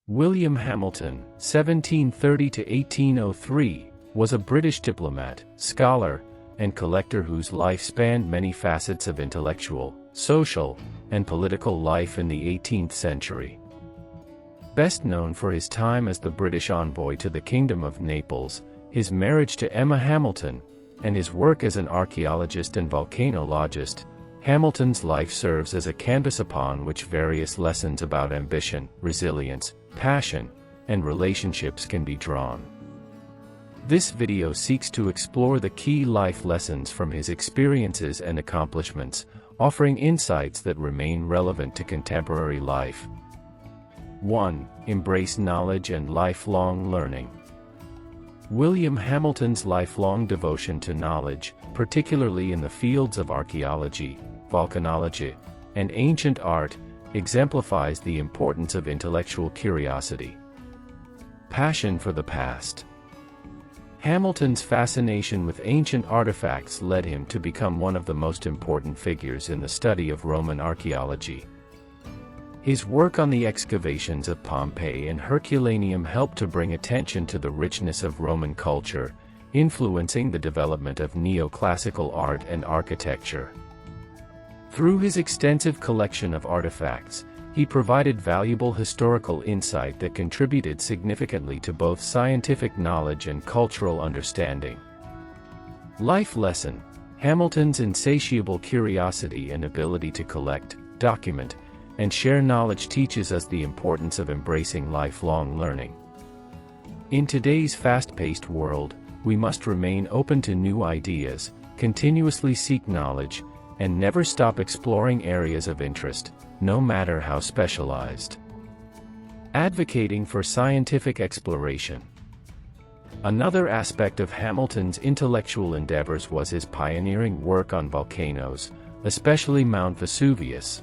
William Hamilton, 1730 to 1803, was a British diplomat, scholar, and collector whose life spanned many facets of intellectual, social, and political life in the 18th century. Best known for his time as the British envoy to the Kingdom of Naples, his marriage to Emma Hamilton, and his work as an archaeologist and volcanologist, Hamilton's life serves as a canvas upon which various lessons about ambition, resilience, passion, and relationships can be drawn. This video seeks to explore the key life lessons from his experiences and accomplishments, offering insights that remain relevant to contemporary life. 1. Embrace knowledge and lifelong learning. William Hamilton's lifelong devotion to knowledge, particularly in the fields of archaeology, volcanology, and ancient art, exemplifies the importance of intellectual curiosity. Passion for the past. Hamilton's fascination with ancient artifacts led him to become one of the most important figures in the study of Roman archaeology. His work on the excavations of Pompeii and Herculaneum helped to bring attention to the richness of Roman culture, influencing the development of neoclassical art and architecture. Through his extensive collection of artifacts, he provided valuable historical insight that contributed significantly to both scientific knowledge and cultural understanding. Life lesson: Hamilton's insatiable curiosity and ability to collect, document, and share knowledge teaches us the importance of embracing lifelong learning. In today's fast-paced world, we must remain open to new ideas, continuously seek knowledge, and never stop exploring areas of interest, no matter how specialized. Advocating for scientific exploration. Another aspect of Hamilton's intellectual endeavors was his pioneering work on volcanoes, especially Mount Vesuvius.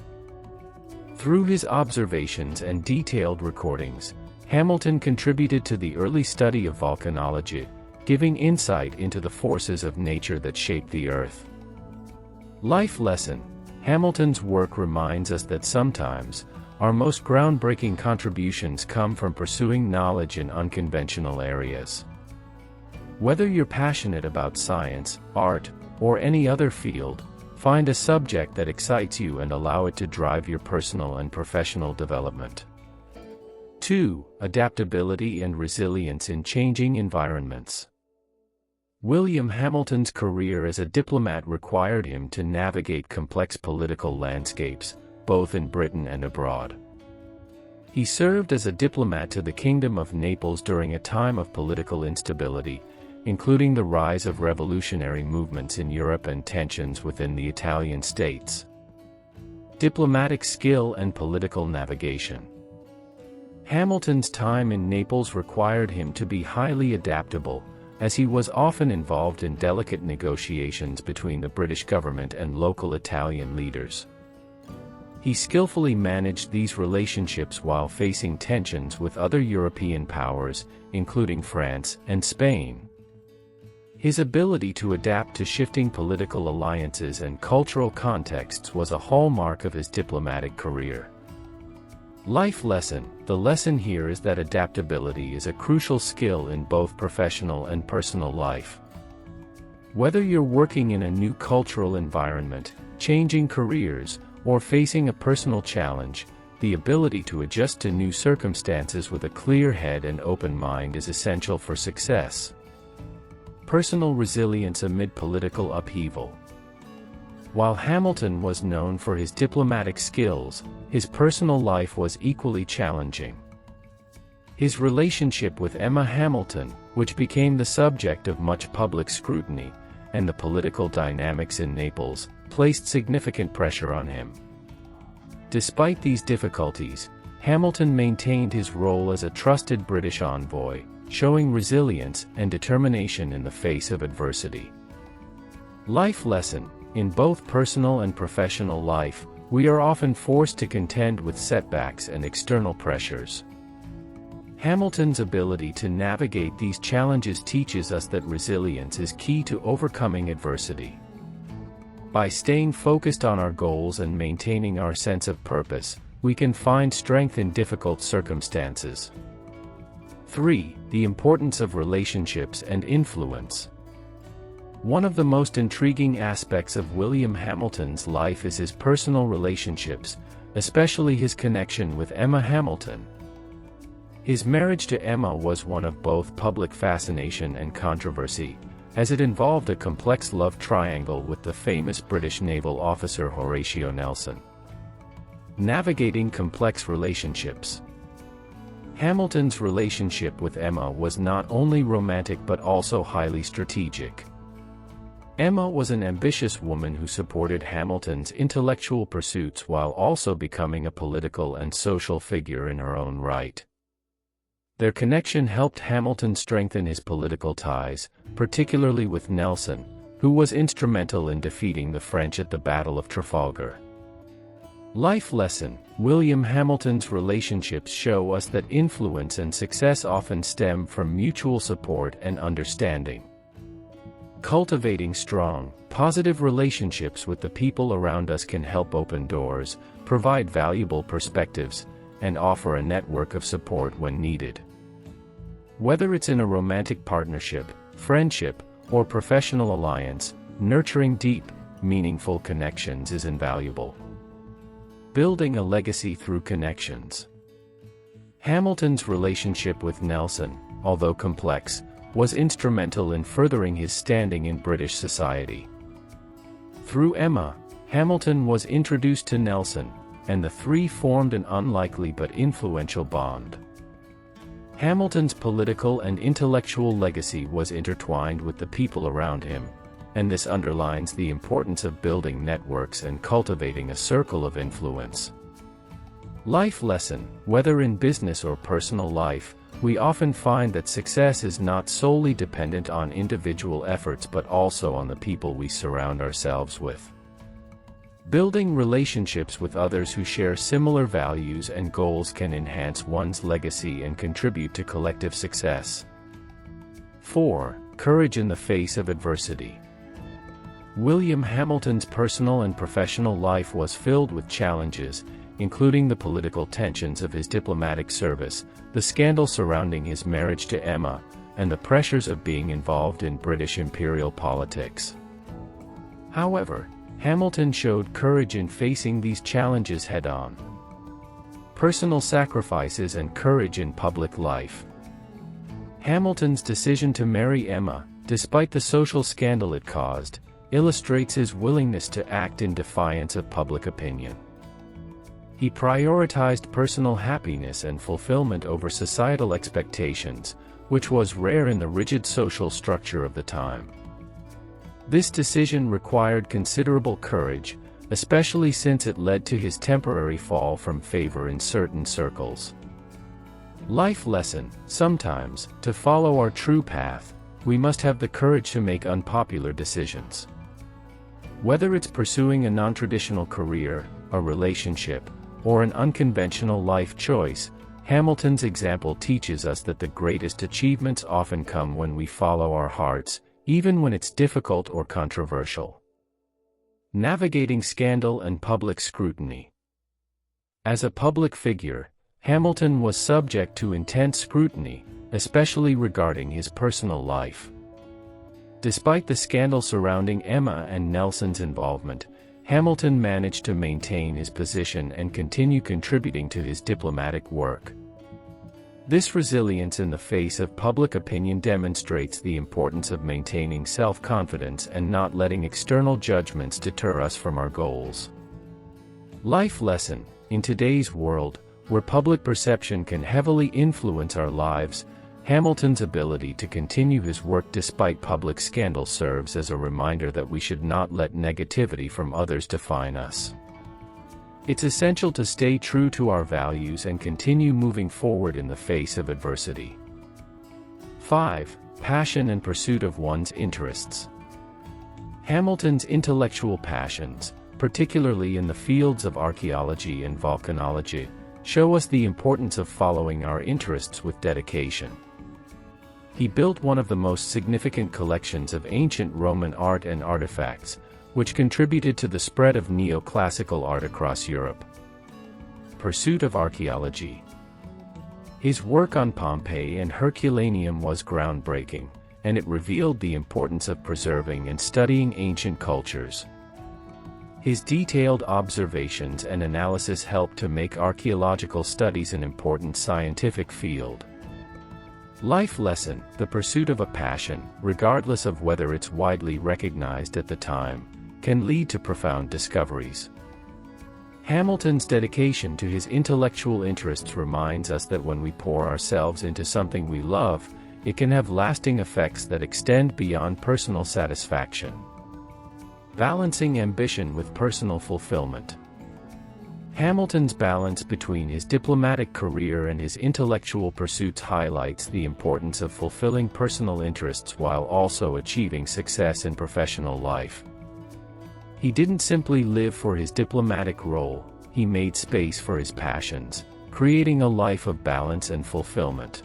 Through his observations and detailed recordings, Hamilton contributed to the early study of volcanology, giving insight into the forces of nature that shape the Earth. Life lesson: Hamilton's work reminds us that sometimes, our most groundbreaking contributions come from pursuing knowledge in unconventional areas. Whether you're passionate about science, art, or any other field, find a subject that excites you and allow it to drive your personal and professional development. 2. Adaptability and resilience in changing environments. William Hamilton's career as a diplomat required him to navigate complex political landscapes, both in Britain and abroad. He served as a diplomat to the Kingdom of Naples during a time of political instability, including the rise of revolutionary movements in Europe and tensions within the Italian states. Diplomatic skill and political navigation. Hamilton's time in Naples required him to be highly adaptable, as he was often involved in delicate negotiations between the British government and local Italian leaders. He skillfully managed these relationships while facing tensions with other European powers, including France and Spain. His ability to adapt to shifting political alliances and cultural contexts was a hallmark of his diplomatic career. Life lesson: the lesson here is that adaptability is a crucial skill in both professional and personal life. Whether you're working in a new cultural environment, changing careers, or facing a personal challenge, the ability to adjust to new circumstances with a clear head and open mind is essential for success. Personal resilience amid political upheaval. While Hamilton was known for his diplomatic skills, his personal life was equally challenging. His relationship with Emma Hamilton, which became the subject of much public scrutiny, and the political dynamics in Naples, placed significant pressure on him. Despite these difficulties, Hamilton maintained his role as a trusted British envoy, showing resilience and determination in the face of adversity. Life lesson: in both personal and professional life, we are often forced to contend with setbacks and external pressures. Hamilton's ability to navigate these challenges teaches us that resilience is key to overcoming adversity. By staying focused on our goals and maintaining our sense of purpose, we can find strength in difficult circumstances. 3. The importance of relationships and influence. One of the most intriguing aspects of William Hamilton's life is his personal relationships, especially his connection with Emma Hamilton. His marriage to Emma was one of both public fascination and controversy, as it involved a complex love triangle with the famous British naval officer Horatio Nelson. Navigating complex relationships. Hamilton's relationship with Emma was not only romantic but also highly strategic. Emma was an ambitious woman who supported Hamilton's intellectual pursuits while also becoming a political and social figure in her own right. Their connection helped Hamilton strengthen his political ties, particularly with Nelson, who was instrumental in defeating the French at the Battle of Trafalgar. Life lesson: William Hamilton's relationships show us that influence and success often stem from mutual support and understanding. Cultivating strong, positive relationships with the people around us can help open doors, provide valuable perspectives, and offer a network of support when needed. Whether it's in a romantic partnership, friendship, or professional alliance, nurturing deep, meaningful connections is invaluable. Building a legacy through connections. Hamilton's relationship with Nelson, although complex, was instrumental in furthering his standing in British society. Through Emma, Hamilton was introduced to Nelson, and the three formed an unlikely but influential bond. Hamilton's political and intellectual legacy was intertwined with the people around him, and this underlines the importance of building networks and cultivating a circle of influence. Life lesson: whether in business or personal life, we often find that success is not solely dependent on individual efforts but also on the people we surround ourselves with. Building relationships with others who share similar values and goals can enhance one's legacy and contribute to collective success. 4. Courage in the face of adversity. William Hamilton's personal and professional life was filled with challenges, including the political tensions of his diplomatic service, the scandal surrounding his marriage to Emma, and the pressures of being involved in British imperial politics. However, Hamilton showed courage in facing these challenges head-on. Personal sacrifices and courage in public life. Hamilton's decision to marry Emma, despite the social scandal it caused, illustrates his willingness to act in defiance of public opinion. He prioritized personal happiness and fulfillment over societal expectations, which was rare in the rigid social structure of the time. This decision required considerable courage, especially since it led to his temporary fall from favor in certain circles. Life lesson: sometimes, to follow our true path, we must have the courage to make unpopular decisions. Whether it's pursuing a non-traditional career, a relationship, or an unconventional life choice, Hamilton's example teaches us that the greatest achievements often come when we follow our hearts, even when it's difficult or controversial. Navigating scandal and public scrutiny. As a public figure, Hamilton was subject to intense scrutiny, especially regarding his personal life. Despite the scandal surrounding Emma and Nelson's involvement, Hamilton managed to maintain his position and continue contributing to his diplomatic work. This resilience in the face of public opinion demonstrates the importance of maintaining self-confidence and not letting external judgments deter us from our goals. Life lesson: in today's world, where public perception can heavily influence our lives, Hamilton's ability to continue his work despite public scandal serves as a reminder that we should not let negativity from others define us. It's essential to stay true to our values and continue moving forward in the face of adversity. 5. Passion and pursuit of one's interests. Hamilton's intellectual passions, particularly in the fields of archaeology and volcanology, show us the importance of following our interests with dedication. He built one of the most significant collections of ancient Roman art and artifacts, which contributed to the spread of neoclassical art across Europe. pursuit of archaeology. His work on Pompeii and Herculaneum was groundbreaking, and it revealed the importance of preserving and studying ancient cultures. His detailed observations and analysis helped to make archaeological studies an important scientific field. Life lesson: the pursuit of a passion, regardless of whether it's widely recognized at the time, can lead to profound discoveries. Hamilton's dedication to his intellectual interests reminds us that when we pour ourselves into something we love, it can have lasting effects that extend beyond personal satisfaction. Balancing ambition with personal fulfillment. Hamilton's balance between his diplomatic career and his intellectual pursuits highlights the importance of fulfilling personal interests while also achieving success in professional life. He didn't simply live for his diplomatic role, he made space for his passions, creating a life of balance and fulfillment.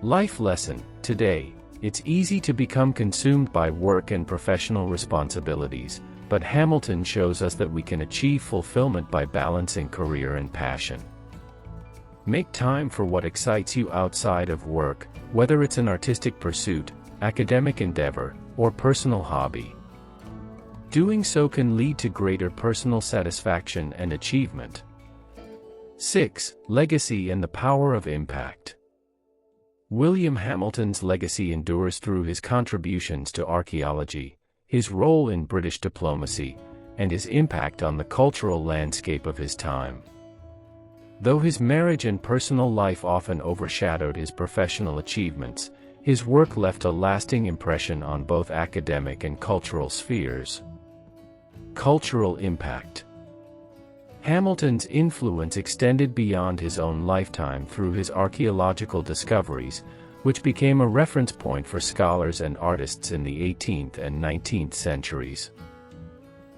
Life lesson: today, it's easy to become consumed by work and professional responsibilities, but Hamilton shows us that we can achieve fulfillment by balancing career and passion. Make time for what excites you outside of work, whether it's an artistic pursuit, academic endeavor, or personal hobby. Doing so can lead to greater personal satisfaction and achievement. 6. Legacy and the power of impact. William Hamilton's legacy endures through his contributions to archaeology, his role in British diplomacy, and his impact on the cultural landscape of his time. Though his marriage and personal life often overshadowed his professional achievements, his work left a lasting impression on both academic and cultural spheres. Cultural impact. Hamilton's influence extended beyond his own lifetime through his archaeological discoveries, which became a reference point for scholars and artists in the 18th and 19th centuries.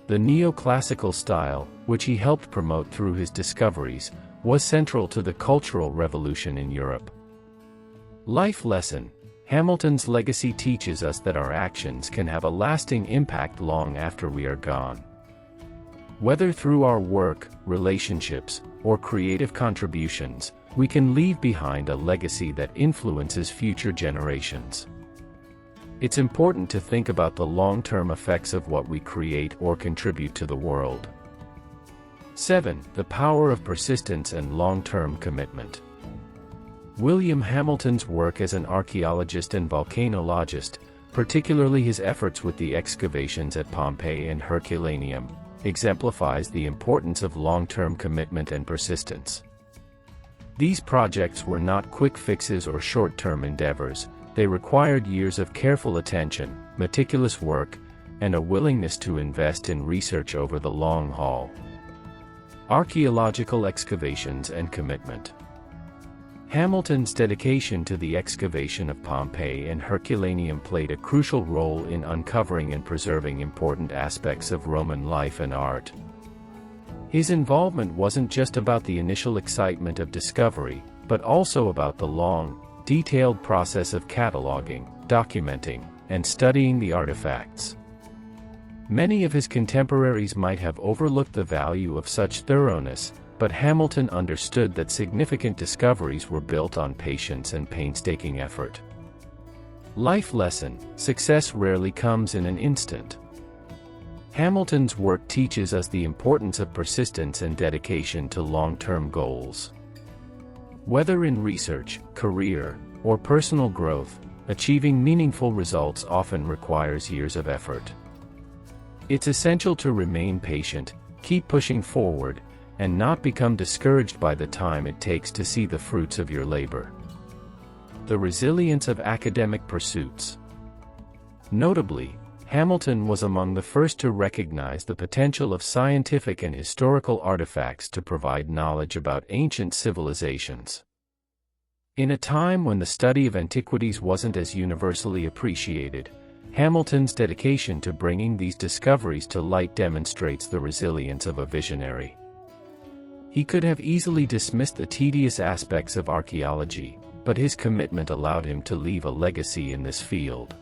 The neoclassical style, which he helped promote through his discoveries, was central to the Cultural Revolution in Europe. Life lesson: Hamilton's legacy teaches us that our actions can have a lasting impact long after we are gone. Whether through our work, relationships, or creative contributions, we can leave behind a legacy that influences future generations. It's important to think about the long-term effects of what we create or contribute to the world. 7. The power of persistence and long-term commitment. William Hamilton's work as an archaeologist and volcanologist, particularly his efforts with the excavations at Pompeii and Herculaneum, exemplifies the importance of long-term commitment and persistence. These projects were not quick fixes or short-term endeavors. They required years of careful attention, meticulous work, and a willingness to invest in research over the long haul. Archaeological excavations and commitment. Hamilton's dedication to the excavation of Pompeii and Herculaneum played a crucial role in uncovering and preserving important aspects of Roman life and art. His involvement wasn't just about the initial excitement of discovery, but also about the long, detailed process of cataloging, documenting, and studying the artifacts. Many of his contemporaries might have overlooked the value of such thoroughness, but Hamilton understood that significant discoveries were built on patience and painstaking effort. Life lesson: success rarely comes in an instant. Hamilton's work teaches us the importance of persistence and dedication to long-term goals. Whether in research, career, or personal growth, achieving meaningful results often requires years of effort. It's essential to remain patient, keep pushing forward, and not become discouraged by the time it takes to see the fruits of your labor. The resilience of academic pursuits. Notably, Hamilton was among the first to recognize the potential of scientific and historical artifacts to provide knowledge about ancient civilizations. In a time when the study of antiquities wasn't as universally appreciated, Hamilton's dedication to bringing these discoveries to light demonstrates the resilience of a visionary. He could have easily dismissed the tedious aspects of archaeology, but his commitment allowed him to leave a legacy in this field.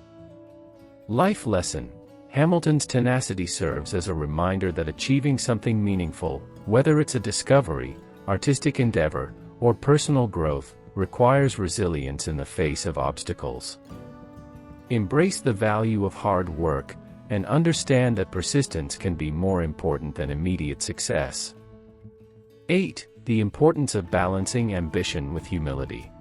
Life lesson: Hamilton's tenacity serves as a reminder that achieving something meaningful, whether it's a discovery, artistic endeavor, or personal growth, requires resilience in the face of obstacles. Embrace the value of hard work, and understand that persistence can be more important than immediate success. 8. The importance of balancing ambition with humility.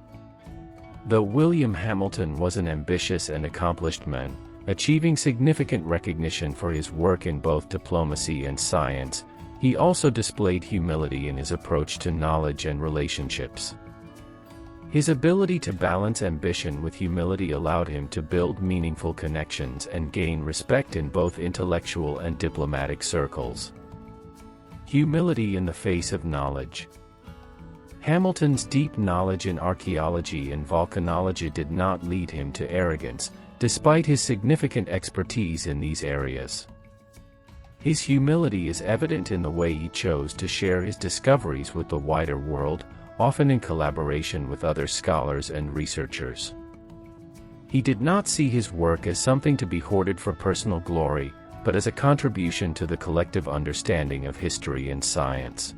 Though William Hamilton was an ambitious and accomplished man, achieving significant recognition for his work in both diplomacy and science, he also displayed humility in his approach to knowledge and relationships. His ability to balance ambition with humility allowed him to build meaningful connections and gain respect in both intellectual and diplomatic circles. Humility in the face of knowledge. Hamilton's deep knowledge in archaeology and volcanology did not lead him to arrogance, despite his significant expertise in these areas. His humility is evident in the way he chose to share his discoveries with the wider world, often in collaboration with other scholars and researchers. He did not see his work as something to be hoarded for personal glory, but as a contribution to the collective understanding of history and science.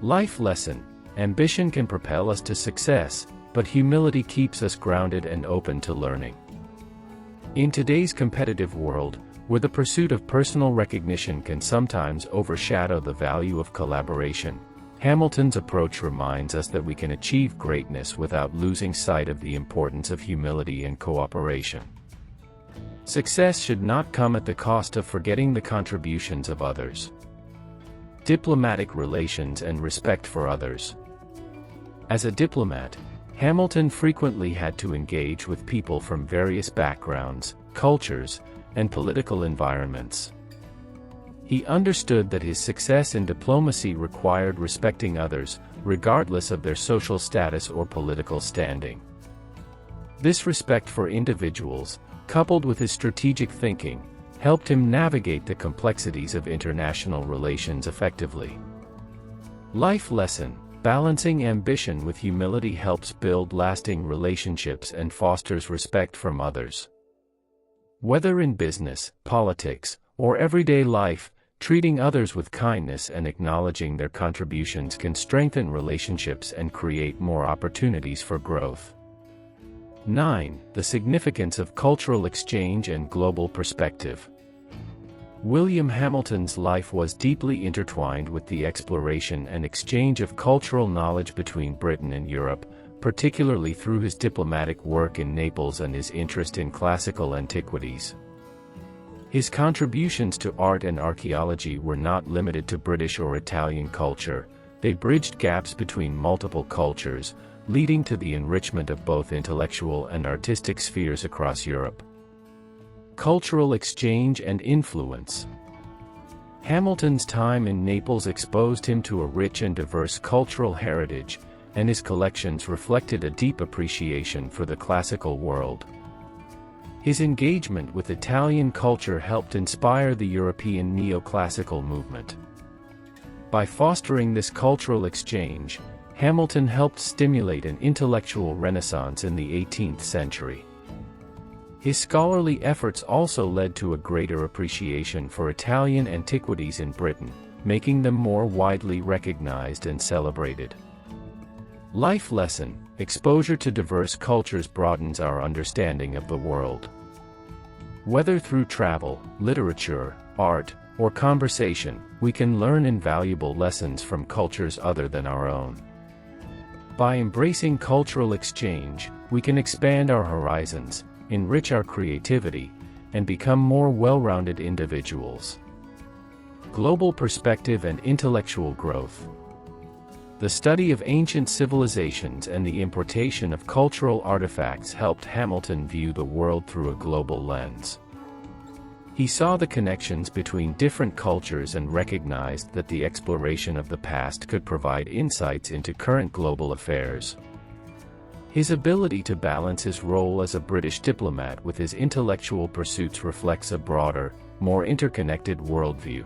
Life lesson: ambition can propel us to success, but humility keeps us grounded and open to learning. In today's competitive world, where the pursuit of personal recognition can sometimes overshadow the value of collaboration, Hamilton's approach reminds us that we can achieve greatness without losing sight of the importance of humility and cooperation. Success should not come at the cost of forgetting the contributions of others. Diplomatic relations and respect for others. As a diplomat, Hamilton frequently had to engage with people from various backgrounds, cultures, and political environments. He understood that his success in diplomacy required respecting others, regardless of their social status or political standing. This respect for individuals, coupled with his strategic thinking, helped him navigate the complexities of international relations effectively. Life lesson: balancing ambition with humility helps build lasting relationships and fosters respect from others. Whether in business, politics, or everyday life, treating others with kindness and acknowledging their contributions can strengthen relationships and create more opportunities for growth. 9. The significance of cultural exchange and global perspective. William Hamilton's life was deeply intertwined with the exploration and exchange of cultural knowledge between Britain and Europe, particularly through his diplomatic work in Naples and his interest in classical antiquities. His contributions to art and archaeology were not limited to British or Italian culture; they bridged gaps between multiple cultures, leading to the enrichment of both intellectual and artistic spheres across Europe. Cultural exchange and influence. Hamilton's time in Naples exposed him to a rich and diverse cultural heritage, and his collections reflected a deep appreciation for the classical world. His engagement with Italian culture helped inspire the European neoclassical movement. By fostering this cultural exchange, Hamilton helped stimulate an intellectual renaissance in the 18th century. His scholarly efforts also led to a greater appreciation for Italian antiquities in Britain, making them more widely recognized and celebrated. Life lesson: exposure to diverse cultures broadens our understanding of the world. Whether through travel, literature, art, or conversation, we can learn invaluable lessons from cultures other than our own. By embracing cultural exchange, we can expand our horizons, enrich our creativity, and become more well-rounded individuals. Global perspective and intellectual growth. The study of ancient civilizations and the importation of cultural artifacts helped Hamilton view the world through a global lens. He saw the connections between different cultures and recognized that the exploration of the past could provide insights into current global affairs. His ability to balance his role as a British diplomat with his intellectual pursuits reflects a broader, more interconnected worldview.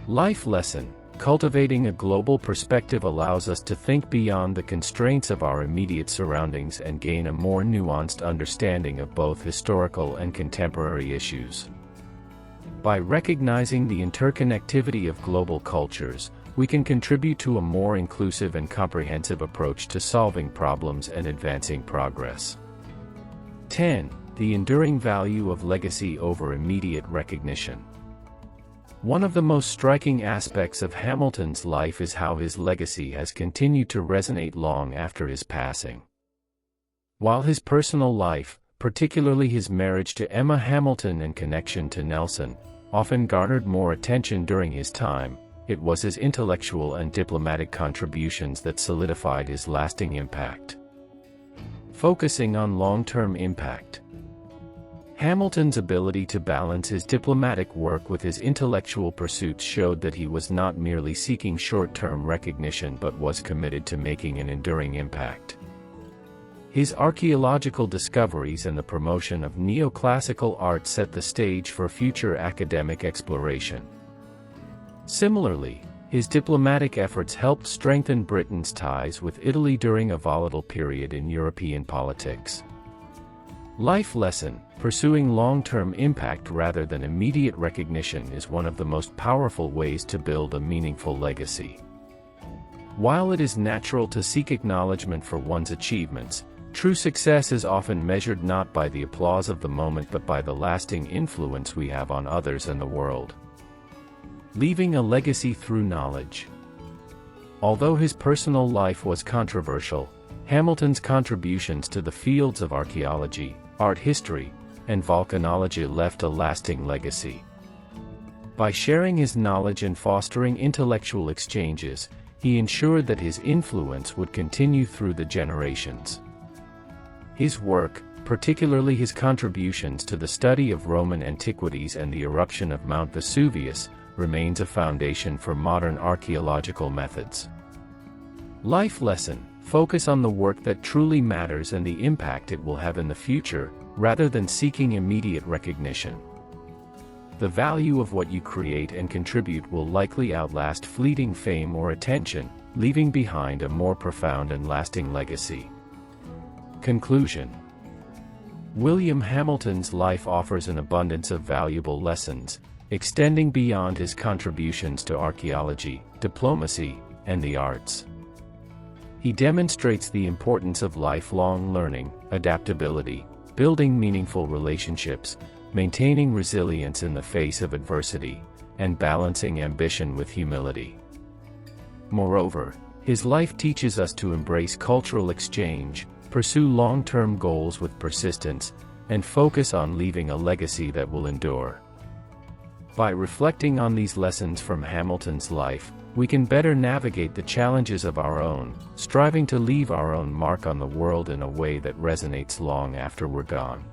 Life lesson: cultivating a global perspective allows us to think beyond the constraints of our immediate surroundings and gain a more nuanced understanding of both historical and contemporary issues. By recognizing the interconnectivity of global cultures, we can contribute to a more inclusive and comprehensive approach to solving problems and advancing progress. 10. The enduring value of legacy over immediate recognition. One of the most striking aspects of Hamilton's life is how his legacy has continued to resonate long after his passing. While his personal life, particularly his marriage to Emma Hamilton and connection to Nelson, often garnered more attention during his time, it was his intellectual and diplomatic contributions that solidified his lasting impact. Focusing on long-term impact. Hamilton's ability to balance his diplomatic work with his intellectual pursuits showed that he was not merely seeking short-term recognition but was committed to making an enduring impact. His archaeological discoveries and the promotion of neoclassical art set the stage for future academic exploration. Similarly, his diplomatic efforts helped strengthen Britain's ties with Italy during a volatile period in European politics. Life lesson: pursuing long-term impact rather than immediate recognition is one of the most powerful ways to build a meaningful legacy. While it is natural to seek acknowledgement for one's achievements, true success is often measured not by the applause of the moment but by the lasting influence we have on others and the world. Leaving a legacy through knowledge. Although his personal life was controversial, Hamilton's contributions to the fields of archaeology, art history, and volcanology left a lasting legacy. By sharing his knowledge and fostering intellectual exchanges, he ensured that his influence would continue through the generations. His work, particularly his contributions to the study of Roman antiquities and the eruption of Mount Vesuvius, remains a foundation for modern archaeological methods. Life lesson: focus on the work that truly matters and the impact it will have in the future, rather than seeking immediate recognition. The value of what you create and contribute will likely outlast fleeting fame or attention, leaving behind a more profound and lasting legacy. Conclusion. William Hamilton's life offers an abundance of valuable lessons, extending beyond his contributions to archaeology, diplomacy, and the arts. He demonstrates the importance of lifelong learning, adaptability, building meaningful relationships, maintaining resilience in the face of adversity, and balancing ambition with humility. Moreover, his life teaches us to embrace cultural exchange, pursue long-term goals with persistence, and focus on leaving a legacy that will endure. By reflecting on these lessons from Hamilton's life, we can better navigate the challenges of our own, striving to leave our own mark on the world in a way that resonates long after we're gone.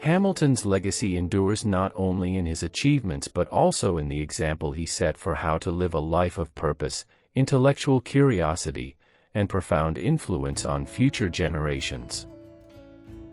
Hamilton's legacy endures not only in his achievements but also in the example he set for how to live a life of purpose, intellectual curiosity, and profound influence on future generations.